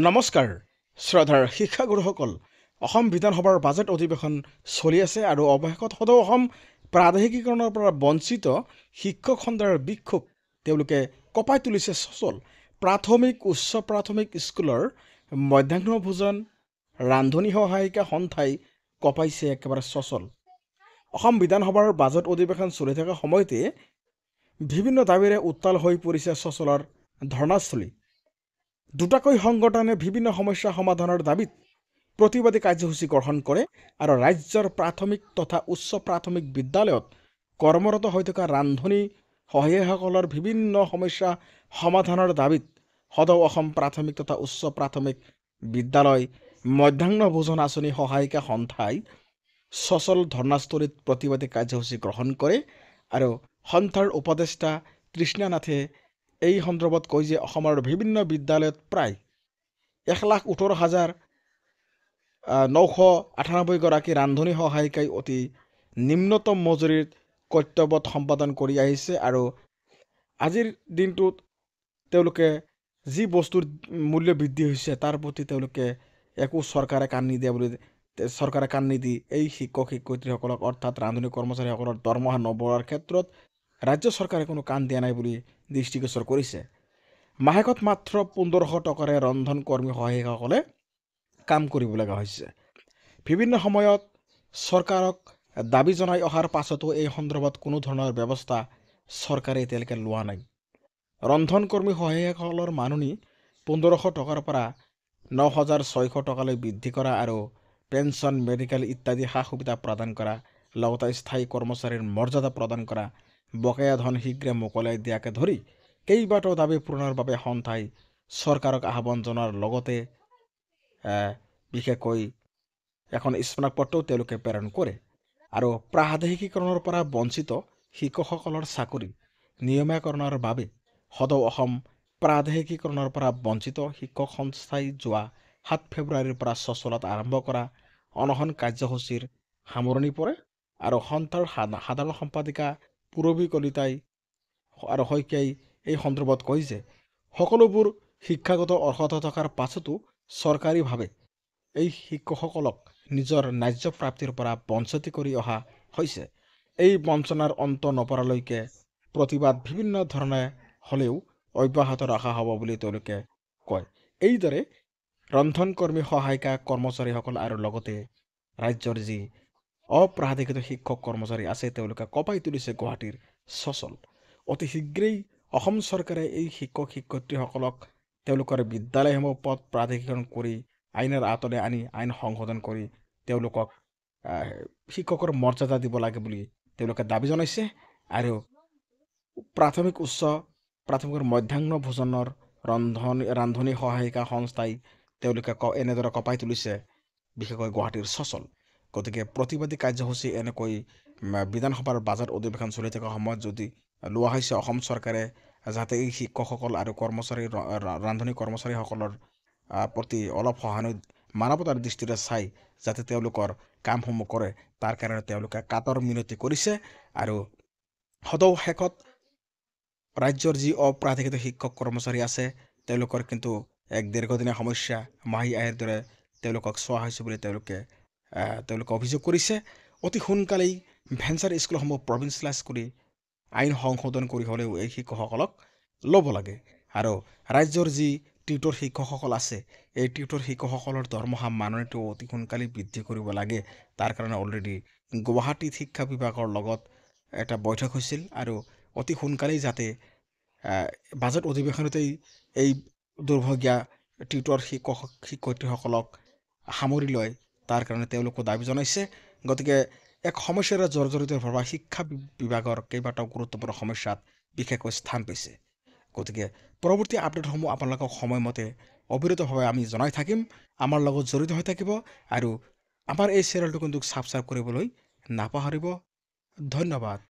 নমস্কাৰ শ্ৰদ্ধাৰ শিক্ষাগুৰুসকল অসম বিধানসভাৰ বাজেট অধিৱেশন চলি আছে আৰু অৱশেষত সদৌ অসম প্ৰাদেশিকীকৰণৰ পৰা বঞ্চিত শিক্ষক খণ্ডৰ বিক্ষোভ তেওঁলোকে কঁপাই তুলিছে সচল প্ৰাথমিক উচ্চ প্ৰাথমিক স্কুলৰ মধ্যাহ্ন ভোজন ৰান্ধনী সহায়িকা সন্থাই কঁপাইছে একেবাৰে সচল অসম বিধানসভাৰ বাজেট অধিৱেশন চলি থকা সময়তে বিভিন্ন দাবীৰে উত্তাল হৈ পৰিছে সচলৰ ধৰ্ণাস্থলী দুটাকৈ সংগঠনে বিভিন্ন সমস্যা সমাধানৰ দাবীত প্ৰতিবাদী কাৰ্যসূচী গ্ৰহণ কৰে আৰু ৰাজ্যৰ প্ৰাথমিক তথা উচ্চ প্ৰাথমিক বিদ্যালয়ত কৰ্মৰত হৈ থকা ৰান্ধনী সহায়কসকলৰ বিভিন্ন সমস্যা সমাধানৰ দাবীত সদৌ অসম প্ৰাথমিক তথা উচ্চ প্ৰাথমিক বিদ্যালয় মধ্যাহ্ন ভোজন আঁচনি সহায়িকা সন্থাই সচল ধৰ্ণাস্থলীত প্ৰতিবাদী কাৰ্যসূচী গ্ৰহণ কৰে আৰু সন্থাৰ উপদেষ্টা কৃষ্ণনাথে এই সন্দৰ্ভত কয় যে অসমৰ বিভিন্ন বিদ্যালয়ত প্ৰায় 1,18,998 গৰাকী ৰান্ধনী সহায়িকাই অতি নিম্নতম মজুৰিৰ কৰ্তব্যত সম্পাদন কৰি আহিছে আৰু আজিৰ দিনটোত তেওঁলোকে যি বস্তুৰ মূল্য বৃদ্ধি হৈছে তাৰ প্ৰতি তেওঁলোকে একো চৰকাৰে কাণ নিদিয়ে বুলি চৰকাৰে কাণ নিদি এই শিক্ষক শিক্ষয়িত্ৰীসকলক অৰ্থাৎ ৰান্ধনী কৰ্মচাৰীসকলৰ দৰমহা নবঢ়োৱাৰ ক্ষেত্ৰত ৰাজ্য চৰকাৰে কোনো কাণ দিয়া নাই বুলি দৃষ্টিগোচৰ কৰিছে মাহেকত মাত্ৰ 1500 টকাৰে ৰন্ধন কৰ্মী সহায়কসকলে কাম কৰিব লগা হৈছে বিভিন্ন সময়ত চৰকাৰক দাবী জনাই অহাৰ পাছতো এই সন্দৰ্ভত কোনো ধৰণৰ ব্যৱস্থা চৰকাৰে এতিয়ালৈকে লোৱা নাই ৰন্ধন কৰ্মী সহায়কসকলৰ মাননি 1500 টকাৰ পৰা 9600 টকালৈ বৃদ্ধি কৰা আৰু পেঞ্চন মেডিকেল ইত্যাদি সা সুবিধা প্ৰদান কৰা লগতে স্থায়ী কৰ্মচাৰীৰ মৰ্যাদা প্ৰদান কৰা বকেয়া ধন শীঘ্ৰে মোকলাই দিয়াকে ধৰি কেইবাটাও দাবী পূৰণৰ বাবে সন্থাই চৰকাৰক আহ্বান জনোৱাৰ লগতে বিশেষকৈ এখন স্মাৰকপত্ৰও তেওঁলোকে প্ৰেৰণ কৰে আৰু প্ৰাদেশিকীকৰণৰ পৰা বঞ্চিত শিক্ষকসকলৰ চাকৰি নিয়মীয়াকৰণৰ বাবে সদৌ অসম প্ৰাদেশিকীকৰণৰ পৰা বঞ্চিত শিক্ষক সংস্থাই যোৱা 7 ফেব্ৰুৱাৰীৰ পৰা সচলত আৰম্ভ কৰা অনশন কাৰ্যসূচীৰ সামৰণি পৰে আৰু সন্থাৰ সাধাৰণ সম্পাদিকা পূৰবী কলিতাই আৰু শইকীয়াই এই সন্দৰ্ভত কয় যে সকলোবোৰ শিক্ষাগত অৰ্হতা থকাৰ পাছতো চৰকাৰীভাৱে এই শিক্ষকসকলক নিজৰ ন্যায্য প্ৰাপ্তিৰ পৰা বঞ্চিত কৰি অহা হৈছে এই বঞ্চনাৰ অন্ত নপৰালৈকে প্ৰতিবাদ বিভিন্ন ধৰণে হ'লেও অব্যাহত ৰখা হ'ব বুলি তেওঁলোকে কয় এইদৰে ৰন্ধন কৰ্মী সহায়িকা কৰ্মচাৰীসকল আৰু লগতে ৰাজ্যৰ যি অপ্ৰাধিকৃত শিক্ষক কৰ্মচাৰী আছে তেওঁলোকে কঁপাই তুলিছে গুৱাহাটীৰ সচল অতি শীঘ্ৰেই অসম চৰকাৰে এই শিক্ষক শিক্ষয়িত্ৰীসকলক তেওঁলোকৰ বিদ্যালয়সমূহ পদ প্ৰাধিকৰণ কৰি আইনৰ আঁতৰে আনি আইন সংশোধন কৰি তেওঁলোকক শিক্ষকৰ মৰ্যাদা দিব লাগে বুলি তেওঁলোকে দাবী জনাইছে আৰু প্ৰাথমিক উচ্চ প্ৰাথমিকৰ মধ্যাহ্ন ভোজনৰ ৰান্ধনী সহায়িকা সংস্থাই তেওঁলোকে এনেদৰে কঁপাই তুলিছে বিশেষকৈ গুৱাহাটীৰ সচল গতিকে প্ৰতিবাদী কাৰ্যসূচী এনেকৈ বিধানসভাৰ বাজেট অধিৱেশন চলি থকা সময়ত যদি লোৱা হৈছে অসম চৰকাৰে যাতে এই শিক্ষকসকল আৰু কৰ্মচাৰী ৰান্ধনী কৰ্মচাৰীসকলৰ প্ৰতি অলপ মানৱতাৰ দৃষ্টিৰে চাই যাতে তেওঁলোকৰ কামসমূহ কৰে তাৰ কাৰণে তেওঁলোকে কাতৰ মিনতি কৰিছে আৰু সদৌ শেষত ৰাজ্যৰ যি অপ্ৰাধিকৃত শিক্ষক কৰ্মচাৰী আছে তেওঁলোকৰ কিন্তু এক দীৰ্ঘদিনীয়া সমস্যা মাহী আইৰ দৰে তেওঁলোকক চোৱা হৈছে বুলি তেওঁলোকে অভিযোগ কৰিছে অতি সোনকালেই ভেঞ্চাৰ স্কুলসমূহ প্ৰভিন্সিয়েলাইজ কৰি আইন সংশোধন কৰি হ'লেও এই শিক্ষকসকলক ল'ব লাগে আৰু ৰাজ্যৰ যি টিউটৰ শিক্ষকসকল আছে এই টিউটৰ শিক্ষকসকলৰ দৰমহা মাননিটো অতি সোনকালেই বৃদ্ধি কৰিব লাগে তাৰ কাৰণে অলৰেডি গুৱাহাটীত শিক্ষা বিভাগৰ লগত এটা বৈঠক হৈছিল আৰু অতি সোনকালেই যাতে বাজেট অধিৱেশনতেই এই দুৰ্ভগীয়া টিউটৰ শিক্ষয়িত্ৰীসকলক সামৰি লয় তাৰ কাৰণে তেওঁলোকে দাবী জনাইছে গতিকে এক সমস্যাৰে জৰ্জৰিত হোৱা শিক্ষা বিভাগৰ কেইবাটাও গুৰুত্বপূৰ্ণ সমস্যাত বিশেষকৈ স্থান পাইছে গতিকে পৰৱৰ্তী আপডেটসমূহ আপোনালোকক সময়মতে অবিৰতভাৱে আমি জনাই থাকিম আমাৰ লগত জড়িত হৈ থাকিব আৰু আমাৰ এই চেনেলটো কিন্তু ছাবস্ক্ৰাইব কৰিবলৈ নাপাহৰিব ধন্যবাদ।